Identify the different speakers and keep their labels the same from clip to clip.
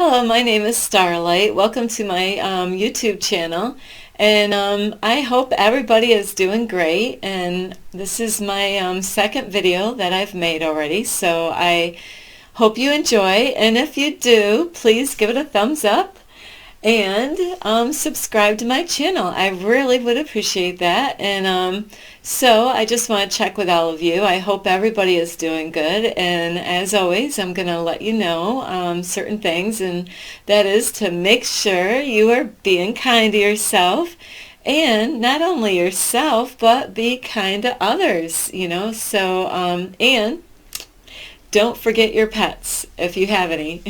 Speaker 1: Hello, my name is Starlight. Welcome to my YouTube channel. And I hope everybody is doing great. And this is my second video that I've made already. So I hope you enjoy. And if you do, please give it a thumbs up and subscribe to my channel. I really would appreciate that. And so I just want to check with all of you. I hope everybody is doing good. And as always, I'm going to let you know certain things, and that is to make sure you are being kind to yourself. And not only yourself, but be kind to others, So, and don't forget your pets if you have any.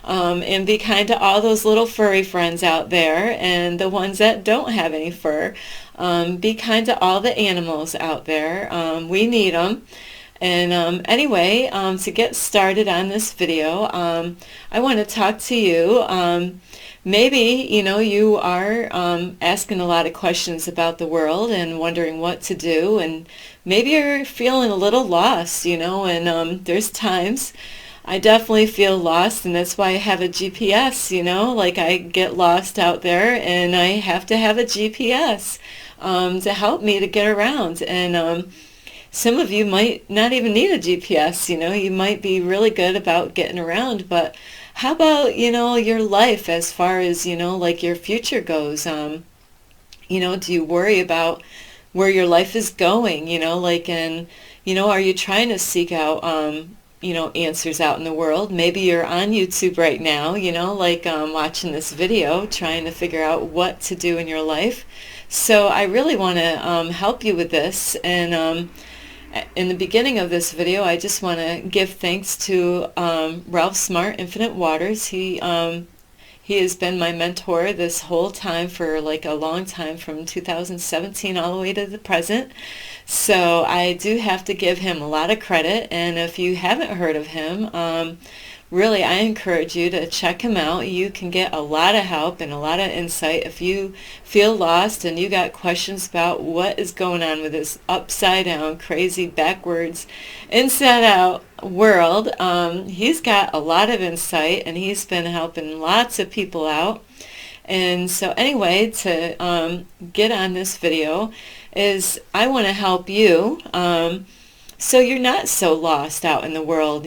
Speaker 1: And be kind to all those little furry friends out there and the ones that don't have any fur. Be kind to all the animals out there. We need them. And anyway, to get started on this video, I want to talk to you. Maybe, you are asking a lot of questions about the world and wondering what to do, and maybe you're feeling a little lost, and there's times I definitely feel lost, and that's why I have a GPS, like I get lost out there and I have to have a GPS to help me to get around. And some of you might not even need a GPS, you might be really good about getting around, but how about, your life as far as, like your future goes? Do you worry about where your life is going, and, are you trying to seek out, answers out in the world? Maybe you're on YouTube right now, watching this video, trying to figure out what to do in your life. So I really want to help you with this. And in the beginning of this video, I just want to give thanks to Ralph Smart, Infinite Waters. He has been my mentor this whole time for like a long time, from 2017 all the way to the present. So I do have to give him a lot of credit. And if you haven't heard of him, really, I encourage you to check him out. You can get a lot of help and a lot of insight if you feel lost and you got questions about what is going on with this upside down, crazy, backwards, inside out world. He's got a lot of insight, and he's been helping lots of people out. And so anyway, to get on this video is I want to help you so you're not so lost out in the world,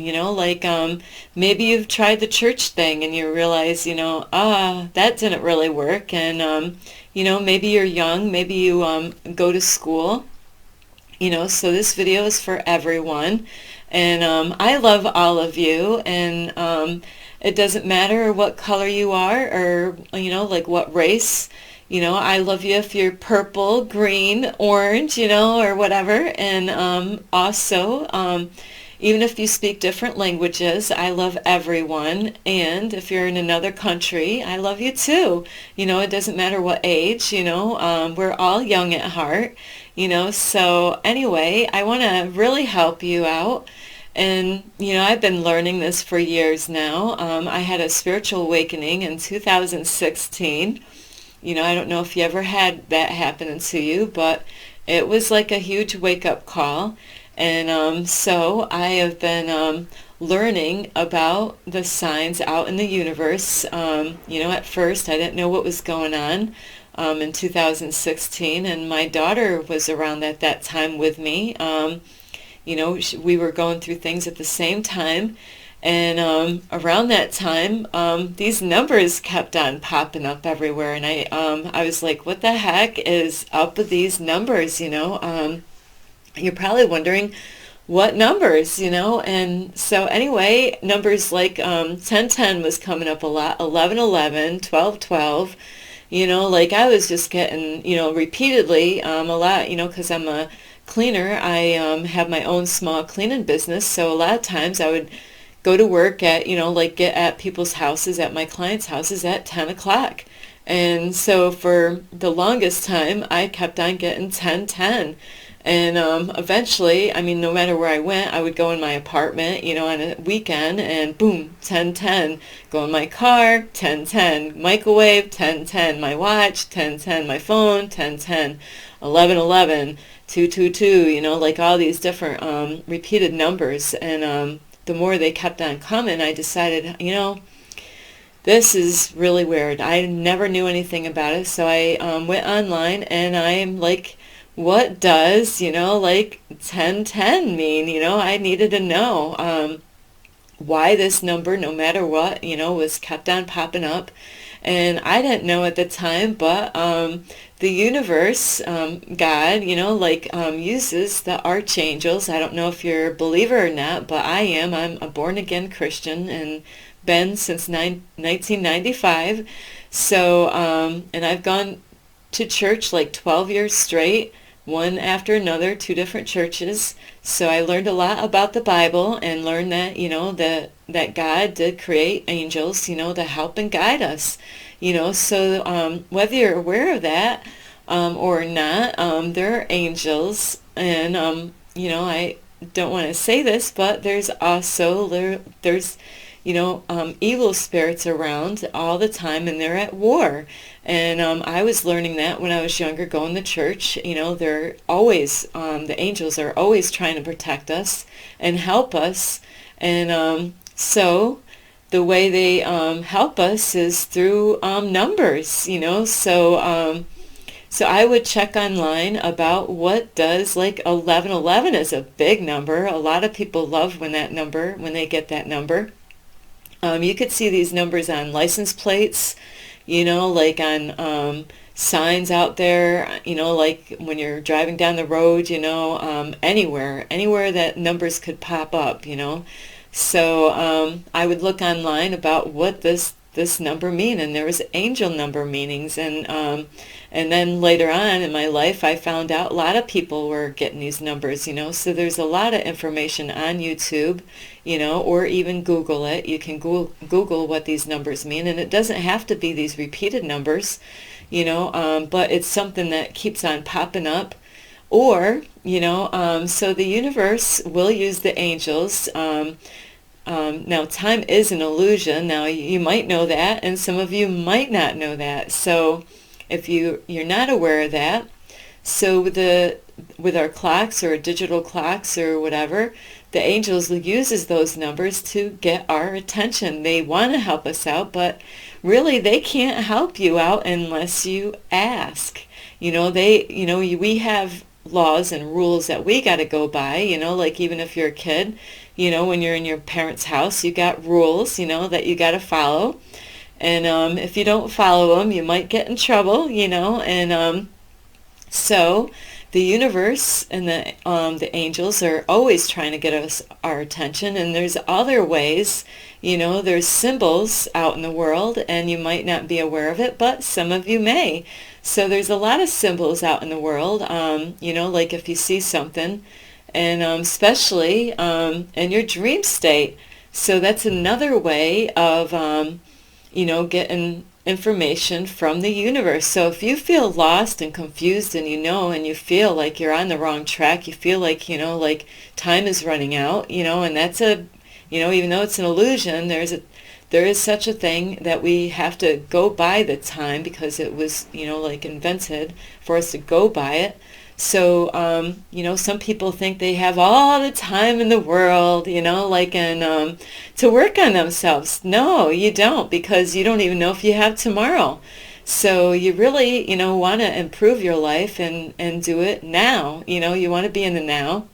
Speaker 1: maybe you've tried the church thing and you realize, that didn't really work. And, maybe you're young, maybe you go to school, so this video is for everyone. And I love all of you, and it doesn't matter what color you are or, like what race. I love you if you're purple, green, orange, or whatever. And also, even if you speak different languages, I love everyone. And if you're in another country, I love you too. It doesn't matter what age, we're all young at heart, So anyway, I want to really help you out. And, I've been learning this for years now. I had a spiritual awakening in 2016. I don't know if you ever had that happen to you, but it was like a huge wake-up call. And so I have been learning about the signs out in the universe. At first I didn't know what was going on in 2016, and my daughter was around at that time with me. We were going through things at the same time. And around that time, these numbers kept on popping up everywhere, and I was like, what the heck is up with these numbers, You're probably wondering what numbers, And so anyway, numbers like 1010 was coming up a lot, 1111, 1212, like I was just getting, repeatedly a lot, because I'm a cleaner. I have my own small cleaning business, so a lot of times I would go to work at, get at people's houses, at my clients' houses at 10 o'clock. And so for the longest time, I kept on getting 10:10. And eventually, no matter where I went, I would go in my apartment, on a weekend, and boom, 10:10. Go in my car, 10:10. Microwave, 10:10. My watch, 10:10. My phone, 10:10. 11:11. 222, like all these different repeated numbers. And the more they kept on coming, I decided, this is really weird. I never knew anything about it, so I went online and I'm like, what does, like 1010 mean? I needed to know why this number, no matter what, was kept on popping up. And I didn't know at the time, but the universe, God, uses the archangels. I don't know if you're a believer or not, but I am. I'm a born-again Christian and been since 1995. So, and I've gone to church like 12 years straight, one after another, two different churches. So I learned a lot about the Bible and learned that, that God did create angels, to help and guide us. So whether you're aware of that or not, there are angels. And, I don't want to say this, but there's also, there's evil spirits around all the time, and they're at war. And I was learning that when I was younger, going to church. They're always, the angels are always trying to protect us and help us. And so the way they help us is through numbers, so I would check online about what does, like 1111 is a big number. A lot of people love when they get that number. You could see these numbers on license plates, like on signs out there, like when you're driving down the road, anywhere that numbers could pop up, So I would look online about what this number mean, and there was angel number meanings, and then later on in my life I found out a lot of people were getting these numbers, so there's a lot of information on YouTube, or even Google it. You can Google what these numbers mean, and it doesn't have to be these repeated numbers, but it's something that keeps on popping up. Or, so the universe will use the angels. Now, time is an illusion. Now, you might know that, and some of you might not know that. So if you're not aware of that, so with our clocks or digital clocks or whatever, the angels uses those numbers to get our attention. They want to help us out, but really they can't help you out unless you ask. We have laws and rules that we got to go by, like even if you're a kid, when you're in your parents' house, you got rules, that you got to follow. And if you don't follow them, you might get in trouble, and so the universe and the angels are always trying to get our attention. And there's other ways, there's symbols out in the world, and you might not be aware of it, but some of you may. So there's a lot of symbols out in the world, like if you see something, and especially in your dream state. So that's another way of, getting information from the universe. So if you feel lost and confused, and and you feel like you're on the wrong track, you feel like, like time is running out, and that's even though it's an illusion, there is such a thing that we have to go by the time, because it was, invented for us to go by it. So, some people think they have all the time in the world, to work on themselves. No, you don't, because you don't even know if you have tomorrow. So you really, want to improve your life and do it now. You want to be in the now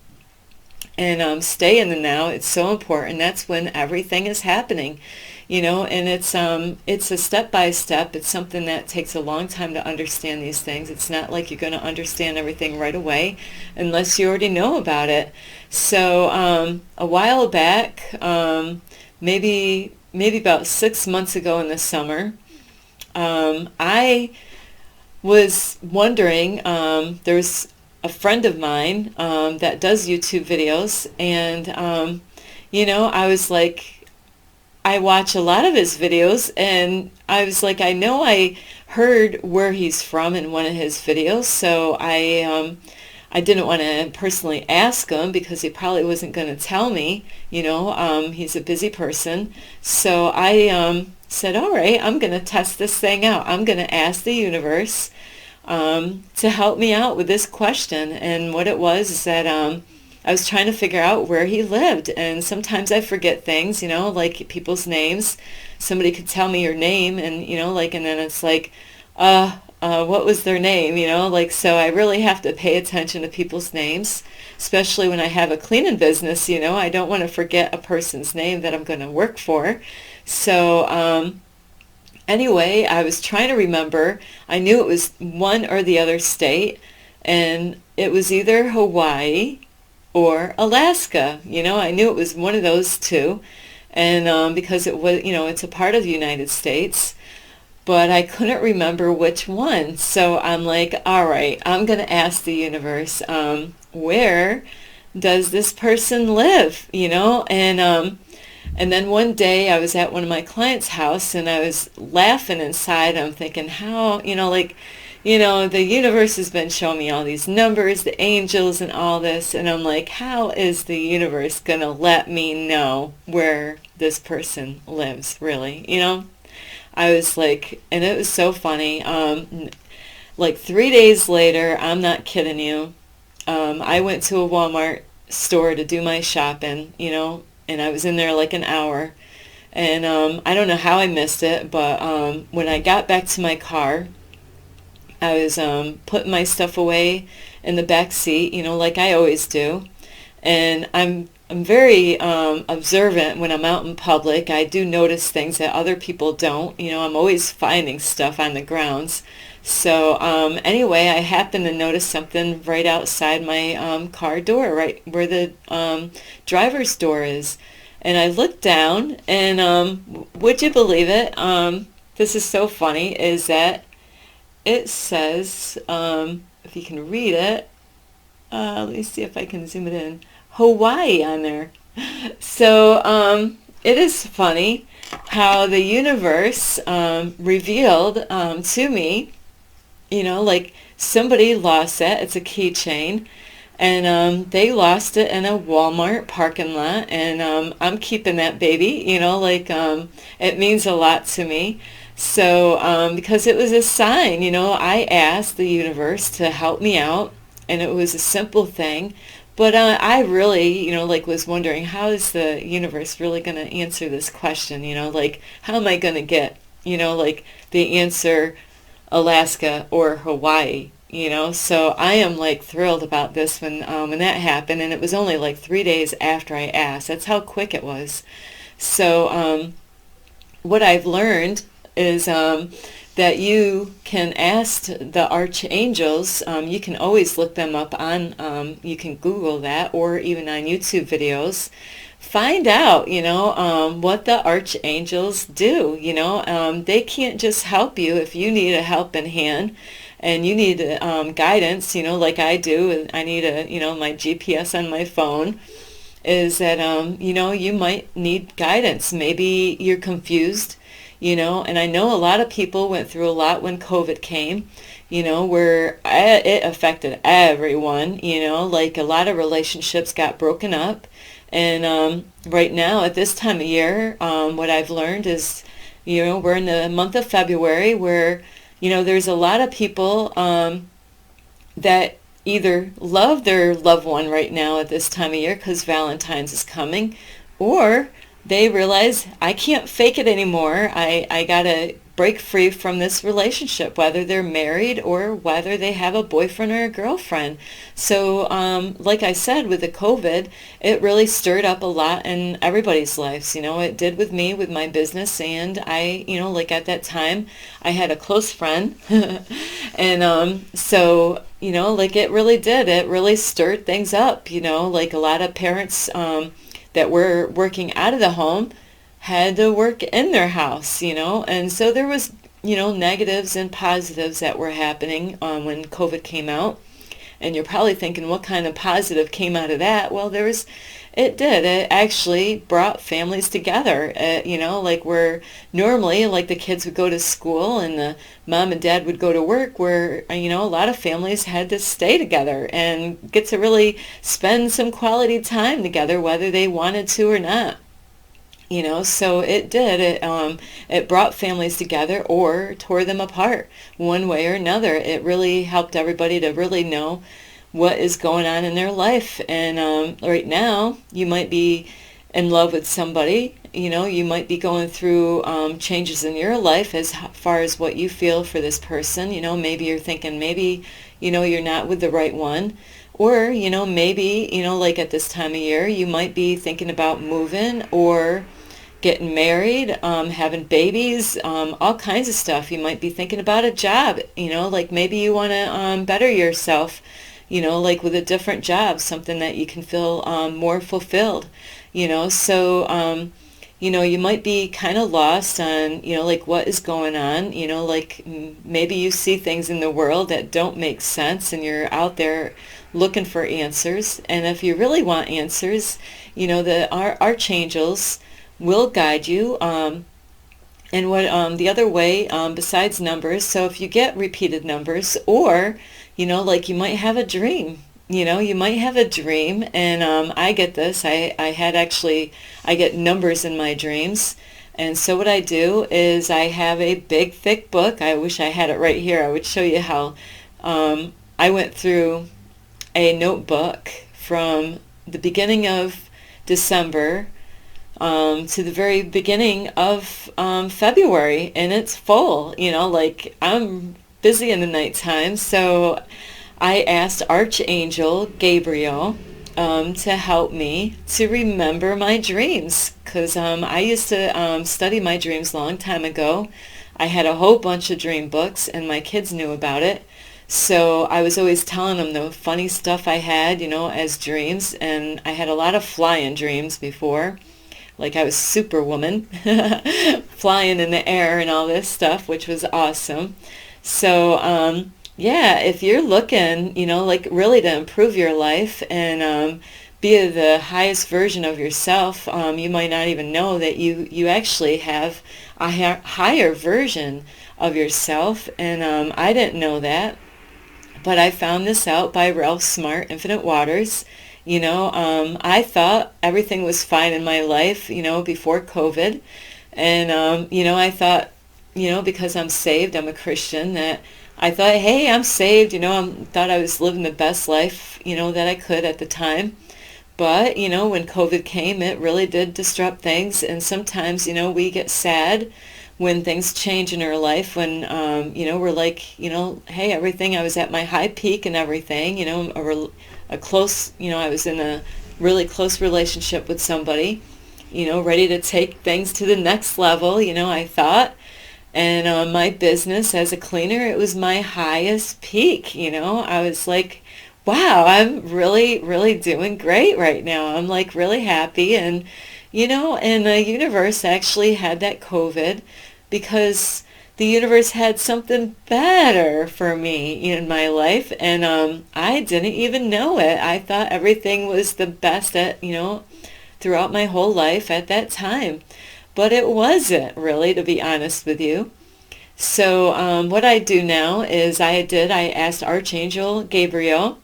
Speaker 1: and stay in the now. It's so important. That's when everything is happening. And it's a step by step. It's something that takes a long time to understand these things. It's not like you're going to understand everything right away unless you already know about it. So a while back, maybe about 6 months ago in the summer, I was wondering, there's a friend of mine that does YouTube videos, and I was like, I watch a lot of his videos, and I was like, I know I heard where he's from in one of his videos, so I didn't want to personally ask him because he probably wasn't going to tell me, he's a busy person. So I said, all right, I'm going to test this thing out. I'm going to ask the universe to help me out with this question. And what it was is that I was trying to figure out where he lived. And sometimes I forget things, like people's names. Somebody could tell me your name, and, and then it's like, what was their name, so I really have to pay attention to people's names, especially when I have a cleaning business, I don't want to forget a person's name that I'm going to work for. So, anyway, I was trying to remember. I knew it was one or the other state, and it was either Hawaii or Alaska. I knew it was one of those two, and because it was, it's a part of the United States, but I couldn't remember which one. So I'm like, all right, I'm going to ask the universe, where does this person live? And then one day I was at one of my clients' house, and I was laughing inside. I'm thinking, how, the universe has been showing me all these numbers, the angels and all this. And I'm like, how is the universe going to let me know where this person lives, really? I was like, and it was so funny. Like 3 days later, I'm not kidding you, I went to a Walmart store to do my shopping, and I was in there like an hour. And I don't know how I missed it, but when I got back to my car, I was putting my stuff away in the back seat, like I always do. And I'm very observant when I'm out in public. I do notice things that other people don't. I'm always finding stuff on the grounds. So anyway, I happened to notice something right outside my car door, right where the driver's door is. And I looked down, and would you believe it? This is so funny, is that it says, if you can read it, let me see if I can zoom it in, Hawaii on there. So it is funny how the universe revealed to me, like somebody lost it. It's a keychain, and they lost it in a Walmart parking lot, and I'm keeping that baby, it means a lot to me. So because it was a sign, I asked the universe to help me out, and it was a simple thing. But I really, was wondering, how is the universe really going to answer this question? How am I going to get, the answer Alaska or Hawaii? So I am thrilled about this when that happened, and it was only 3 days after I asked. That's how quick it was. So what I've learned is that you can ask the archangels. You can always look them up on, you can Google that, or even on YouTube videos. Find out, what the archangels do. They can't just help you if you need a helping hand and you need guidance, like I do. And I need my GPS on my phone. Is that, you might need guidance. Maybe you're confused. And I know a lot of people went through a lot when COVID came, where it affected everyone, a lot of relationships got broken up. And right now, at this time of year, what I've learned is, we're in the month of February where, there's a lot of people that either love their loved one right now at this time of year because Valentine's is coming, or they realize, I can't fake it anymore. I got to break free from this relationship, whether they're married or whether they have a boyfriend or a girlfriend. So like I said, with the COVID, it really stirred up a lot in everybody's lives. It did with me, with my business. And I, at that time, I had a close friend. And so, it really did. It really stirred things up, a lot of parents that were working out of the home had to work in their house, and so there was, negatives and positives that were happening when COVID came out. And you're probably thinking, what kind of positive came out of that? Well, it actually brought families together, where normally, the kids would go to school and the mom and dad would go to work, where, a lot of families had to stay together and get to really spend some quality time together, whether they wanted to or not. So it did. It brought families together or tore them apart one way or another. It really helped everybody to really know what is going on in their life. And right now, you might be in love with somebody. You might be going through changes in your life as far as what you feel for this person. Maybe you're thinking maybe, you're not with the right one. Or, maybe, like at this time of year, you might be thinking about moving or getting married, having babies, all kinds of stuff. You might be thinking about a job, like maybe you want to better yourself, like with a different job, something that you can feel more fulfilled, so you might be kind of lost on, like what is going on, like maybe you see things in the world that don't make sense and you're out there looking for answers. And if you really want answers, our archangels will guide you. And what the other way, besides numbers, so if you get repeated numbers, or, like you might have a dream. You might have a dream, and I get this. I get numbers in my dreams. And so what I do is I have a big, thick book. I wish I had it right here. I would show you how I went through a notebook from the beginning of December to the very beginning of February, and it's full. Like I'm busy in the nighttime, so I asked Archangel Gabriel to help me to remember my dreams, because I used to study my dreams a long time ago. I had a whole bunch of dream books, and my kids knew about it. So I was always telling them the funny stuff I had, as dreams, and I had a lot of flying dreams before. Like I was Superwoman, flying in the air and all this stuff, which was awesome. So, yeah, if you're looking, like really to improve your life and be the highest version of yourself, you might not even know that you actually have a higher version of yourself. And I didn't know that, but I found this out by Ralph Smart, Infinite Waters. I thought everything was fine in my life, before COVID. And, I thought, because I'm saved, I'm a Christian, that I thought, hey, I'm saved, thought I was living the best life, that I could at the time. But, when COVID came, it really did disrupt things. And sometimes, we get sad when things change in our life, when, we're like, hey, everything, I was at my high peak and everything, a close, I was in a really close relationship with somebody, ready to take things to the next level, I thought. And my business as a cleaner, it was my highest peak, I was like, wow, I'm really, really doing great right now. I'm like really happy. And, and the universe actually had that COVID because the universe had something better for me in my life, and I didn't even know it. I thought everything was the best throughout my whole life at that time, but it wasn't really, to be honest with you. So what I do now is I asked Archangel Gabriel,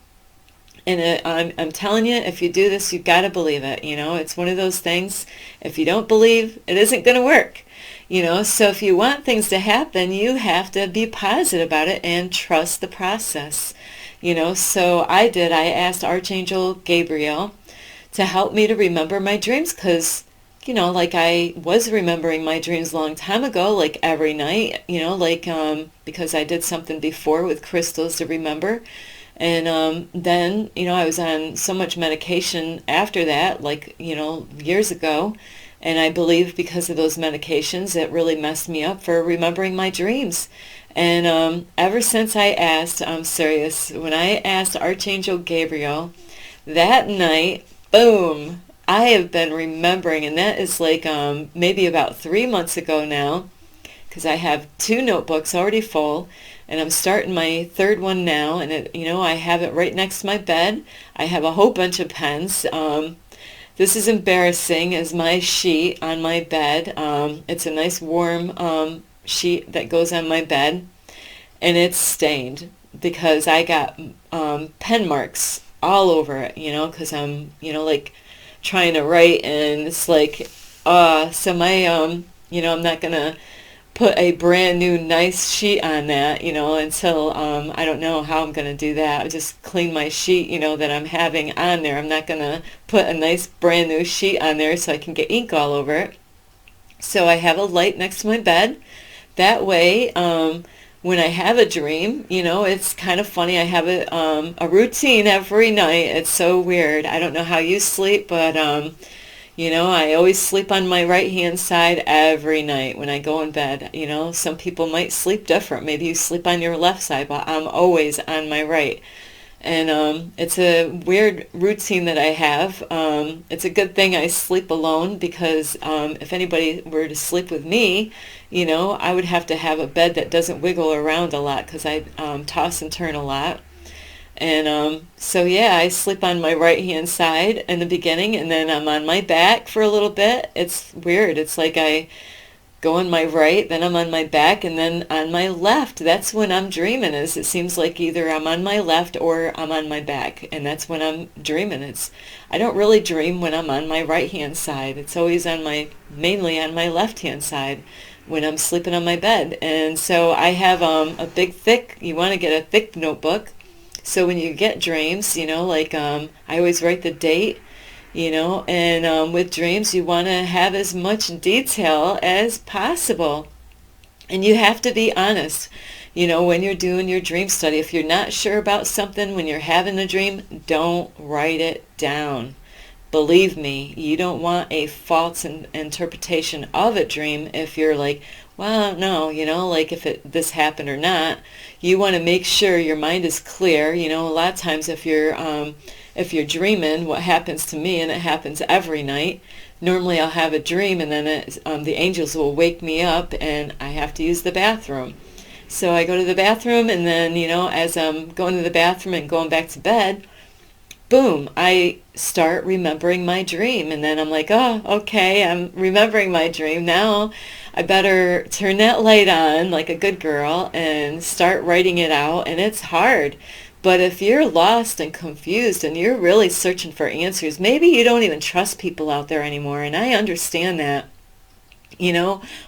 Speaker 1: and I'm telling you, if you do this, you've got to believe it. It's one of those things. If you don't believe, it isn't going to work. So if you want things to happen, you have to be positive about it and trust the process. So I asked Archangel Gabriel to help me to remember my dreams, because, like I was remembering my dreams a long time ago, like every night, because I did something before with crystals to remember. And then, I was on so much medication after that, like, years ago. And I believe because of those medications, it really messed me up for remembering my dreams. And ever since I asked, I'm serious, when I asked Archangel Gabriel, that night, boom, I have been remembering. And that is like maybe about 3 months ago now, because I have 2 notebooks already full. And I'm starting my 3rd one now. And, I have it right next to my bed. I have a whole bunch of pens. This is embarrassing, as my sheet on my bed. It's a nice warm sheet that goes on my bed, and it's stained because I got pen marks all over it, because I'm, like trying to write, and it's like, so my, I'm not going to put a brand new nice sheet on that, until I don't know how I'm going to do that. I'll just clean my sheet, that I'm having on there. I'm not going to put a nice brand new sheet on there so I can get ink all over it. So I have a light next to my bed. That way, when I have a dream, it's kind of funny. I have a routine every night. It's so weird. I don't know how you sleep, but I always sleep on my right-hand side every night when I go in bed. Some people might sleep different. Maybe you sleep on your left side, but I'm always on my right. And it's a weird routine that I have. It's a good thing I sleep alone because if anybody were to sleep with me, I would have to have a bed that doesn't wiggle around a lot because I toss and turn a lot. And so yeah, I sleep on my right-hand side in the beginning, and then I'm on my back for a little bit. It's weird. It's like I go on my right, then I'm on my back, and then on my left. That's when I'm dreaming. It seems like either I'm on my left or I'm on my back, and that's when I'm dreaming. I don't really dream when I'm on my right-hand side. It's always mainly on my left-hand side when I'm sleeping on my bed. And so I have a big thick, you want to get a thick notebook. So when you get dreams, I always write the date, and with dreams you want to have as much detail as possible. And you have to be honest, when you're doing your dream study. If you're not sure about something when you're having a dream, don't write it down. Believe me, you don't want a false interpretation of a dream if you're like, well, no, like if this happened or not. You want to make sure your mind is clear. A lot of times if you're dreaming, what happens to me, and it happens every night, normally I'll have a dream and then the angels will wake me up and I have to use the bathroom. So I go to the bathroom, and then, as I'm going to the bathroom and going back to bed, boom, I start remembering my dream. And then I'm like, oh, okay, I'm remembering my dream. Now I better turn that light on like a good girl and start writing it out. And it's hard. But if you're lost and confused and you're really searching for answers, maybe you don't even trust people out there anymore. And I understand that.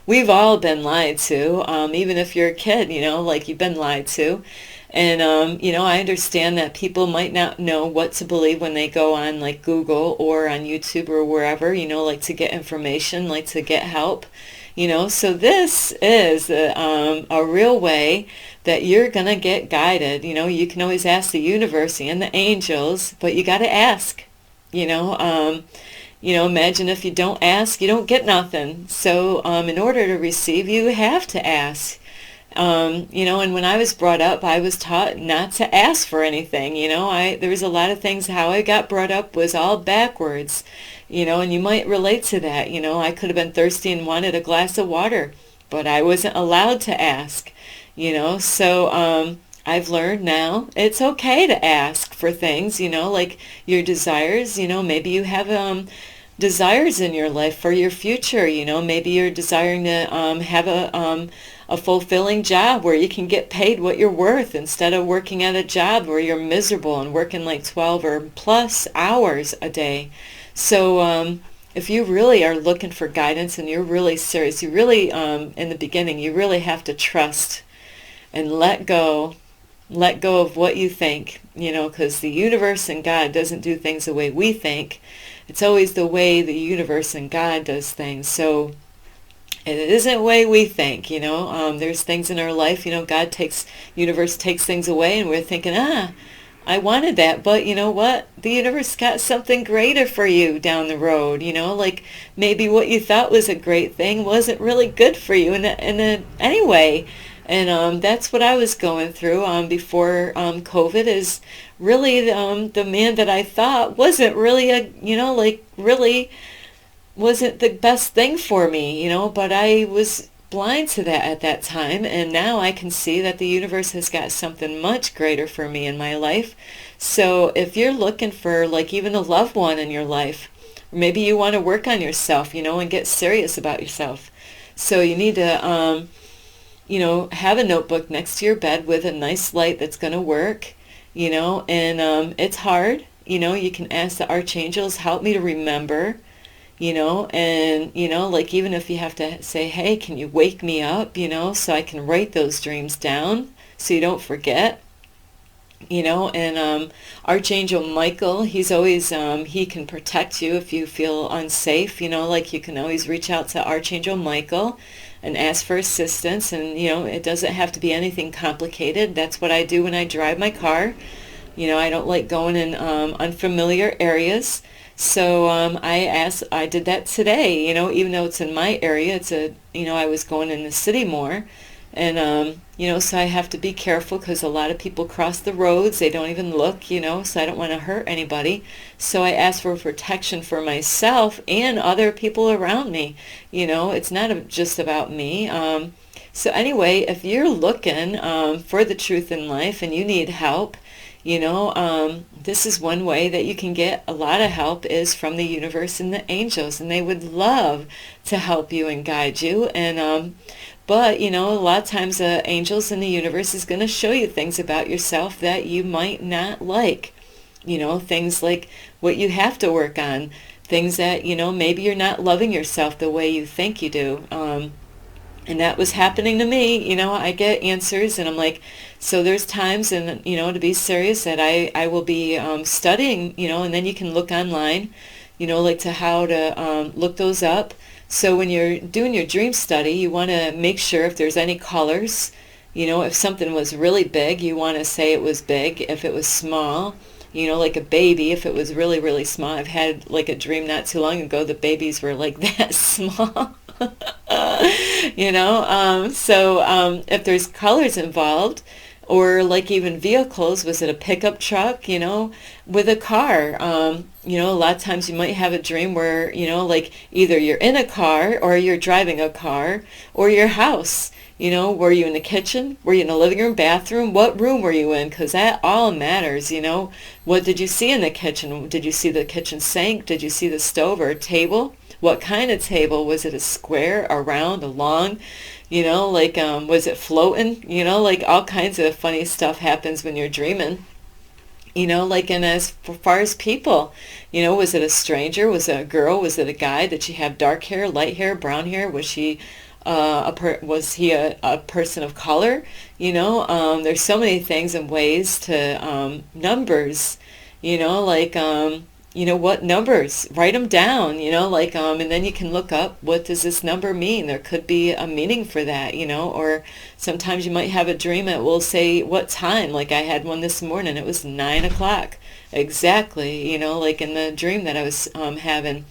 Speaker 1: We've all been lied to, even if you're a kid, like you've been lied to. And, I understand that people might not know what to believe when they go on like Google or on YouTube or wherever, like to get information, like to get help, So this is a real way that you're going to get guided. You can always ask the universe and the angels, but you got to ask, imagine if you don't ask, you don't get nothing. So in order to receive, you have to ask. And when I was brought up, I was taught not to ask for anything. There was a lot of things, how I got brought up was all backwards, and you might relate to that. I could have been thirsty and wanted a glass of water, but I wasn't allowed to ask, so I've learned now it's okay to ask for things, like your desires. Maybe you have desires in your life for your future. Maybe you're desiring to have a fulfilling job where you can get paid what you're worth instead of working at a job where you're miserable and working like 12 or plus hours a day. So if you really are looking for guidance and you're really serious, you really, in the beginning, you really have to trust and let go of what you think, because the universe and God doesn't do things the way we think. It's always the way the universe and God does things. So it isn't the way we think, there's things in our life, universe takes things away and we're thinking, I wanted that, but you know what? The universe got something greater for you down the road, like maybe what you thought was a great thing wasn't really good for you anyway. And that's what I was going through before COVID, is really the man that I thought wasn't really really wasn't the best thing for me, but I was blind to that at that time, and now I can see that the universe has got something much greater for me in my life. So if you're looking for like even a loved one in your life, or maybe you want to work on yourself, and get serious about yourself, so you need to have a notebook next to your bed with a nice light that's going to work, and it's hard, you can ask the archangels, help me to remember, and, like even if you have to say, hey, can you wake me up, so I can write those dreams down so you don't forget. And Archangel Michael, he's always, he can protect you if you feel unsafe, like you can always reach out to Archangel Michael and ask for assistance. And, it doesn't have to be anything complicated. That's what I do when I drive my car. I don't like going in unfamiliar areas. So I did that today, even though it's in my area, I was going in the city more. And, so I have to be careful because a lot of people cross the roads. They don't even look, so I don't want to hurt anybody. So I ask for protection for myself and other people around me. It's not just about me. So anyway, if you're looking for the truth in life and you need help, this is one way that you can get a lot of help is from the universe and the angels, and they would love to help you and guide you. And but, a lot of times the angels in the universe is going to show you things about yourself that you might not like. Things like what you have to work on. Things that, maybe you're not loving yourself the way you think you do. And that was happening to me. I get answers and I'm like, so there's times, and, to be serious, that I will be studying, and then you can look online, like to how to look those up. So when you're doing your dream study, you want to make sure if there's any colors. If something was really big, you want to say it was big. If it was small, like a baby, if it was really, really small. I've had like a dream not too long ago, the babies were like that small. So if there's colors involved, or like even vehicles, was it a pickup truck, with a car? A lot of times you might have a dream where, like either you're in a car or you're driving a car, or your house. Were you in the kitchen? Were you in the living room, bathroom? What room were you in? Because that all matters, What did you see in the kitchen? Did you see the kitchen sink? Did you see the stove or a table? What kind of table? Was it a square, a round, a long? Was it floating? Like all kinds of funny stuff happens when you're dreaming. And as far as people, was it a stranger? Was it a girl? Was it a guy? Did she have dark hair, light hair, brown hair? Was she was he a person of color? There's so many things and ways to numbers, what numbers, write them down, and then you can look up, what does this number mean? There could be a meaning for that, or sometimes you might have a dream that will say what time, like I had one this morning, it was 9 o'clock, exactly, like in the dream that I was having.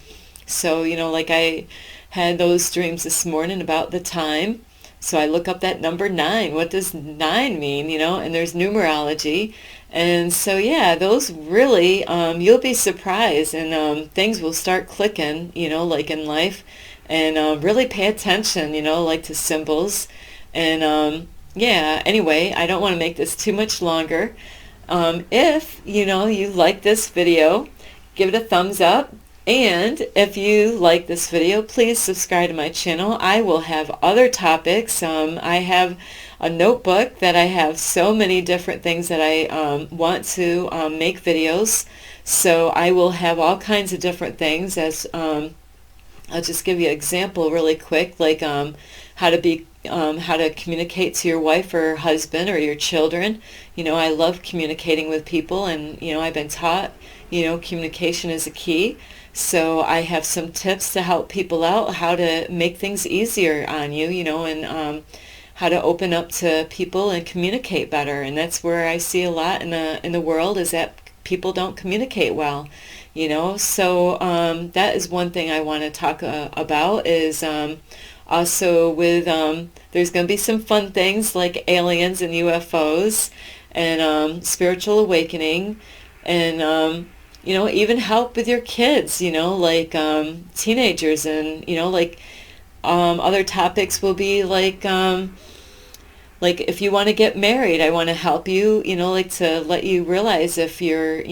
Speaker 1: So, like I had those dreams this morning about the time. So I look up that number 9. What does 9 mean? And there's numerology. And so, yeah, those really, you'll be surprised, and things will start clicking, like in life. And really pay attention, like to symbols. And yeah, anyway, I don't want to make this too much longer. If, you like this video, give it a thumbs up. And if you like this video, please subscribe to my channel. I will have other topics. I have a notebook that I have so many different things that I want to make videos. So I will have all kinds of different things. As I'll just give you an example really quick, like how to communicate to your wife or husband or your children. I love communicating with people, and I've been taught communication is a key. So I have some tips to help people out, how to make things easier on you, and how to open up to people and communicate better. And that's where I see a lot in the world, is that people don't communicate well, So that is one thing I want to talk about, is also with, there's going to be some fun things like aliens and UFOs and spiritual awakening, and even help with your kids, like teenagers, and like other topics will be like if you want to get married, I want to help you, like to let you realize if you're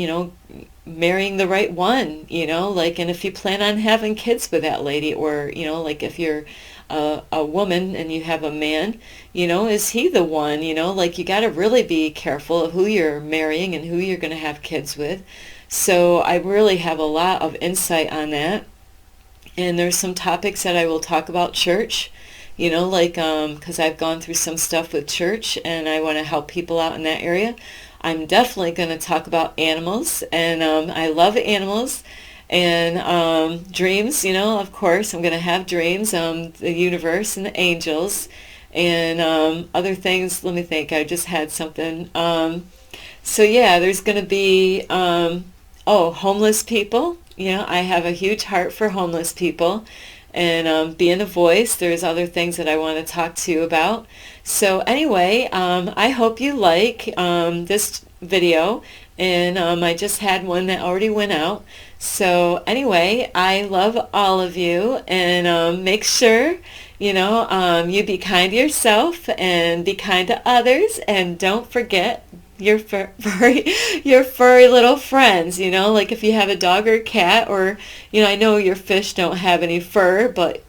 Speaker 1: marrying the right one, and if you plan on having kids with that lady, or like if you're a woman and you have a man, is he the one? Like you got to really be careful of who you're marrying and who you're going to have kids with. So I really have a lot of insight on that. And there's some topics that I will talk about church, like because I've gone through some stuff with church and I want to help people out in that area. I'm definitely going to talk about animals, and I love animals. And dreams, of course, I'm going to have dreams, the universe and the angels, and other things. Let me think. I just had something. So yeah, there's going to be, homeless people. I have a huge heart for homeless people, and being a voice. There's other things that I want to talk to you about. So anyway, I hope you like this video, and I just had one that already went out. So anyway, I love all of you, and make sure you be kind to yourself and be kind to others, and don't forget your your furry little friends, like if you have a dog or a cat, or I know your fish don't have any fur, but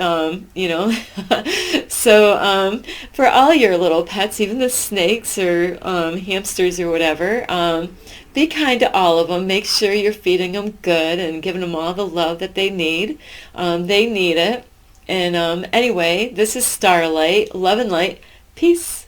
Speaker 1: so for all your little pets, even the snakes or hamsters or whatever, be kind to all of them. Make sure you're feeding them good and giving them all the love that they need. They need it. And anyway, this is Starlight. Love and light. Peace.